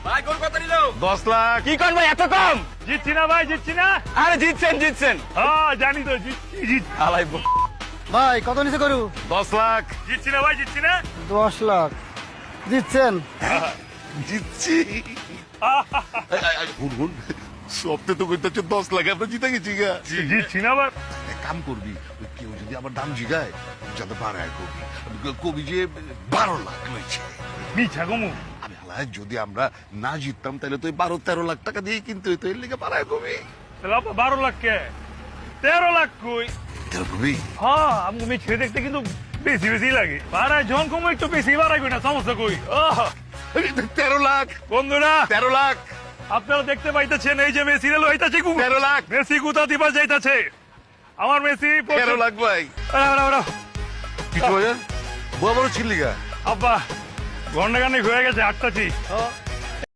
ভাই গোল কত নিল? 10 লাখ। কি কোন ভাই এত কম? জিতছি না ভাই, জিতছি না। আরে জিতছেন। হ্যাঁ জানি তো, জিতছি। আলাই ভাই কত নিচে করু? 10 লাখ। জিতছি না ভাই, জিতছি না। 10 লাখ দিচ্ছেন? জিতছি। হুন সবতে তো কইতাছে 10 লাখ, আমরা জিতে গেছি গা। জিতছি না ভাই। এক কাম করবি, ওই কেউ যদি আবার দাম জিগায় যাতে বাড়ায় কবি যে 12 লাখ হয়েছে। মিছা গমু। আমি হালাই যদি আমরা না জিততাম তাহলে তো 12-13 লাখ টাকা দিয়ে কিনতে হইতো, এর লিগে বাড়ায় কবি। তাহলে 12 লাখ কে? 13 লাখ কই? তেরো কবি। হ্যাঁ আমি মিছে দেখতে কিন্তু বেশি বেশি লাগে। বাড়ায় জন কমু একটু বেশি বাড়াই কই না, সমস্যা কই? 13 লাখ। বন্ধুরা 13 লাখ। আপনারা দেখতে পাইতেছেন এই যে মেসি রেল হইতাছে 13 লাখ। মেসি গুতা দিবা যাইতাছে। আমার মেসি 13 লাখ ভাই। কিছু হয় বড় ছিল গা। আব্বা ঘন্টা গানে হয়ে গেছে 8টা।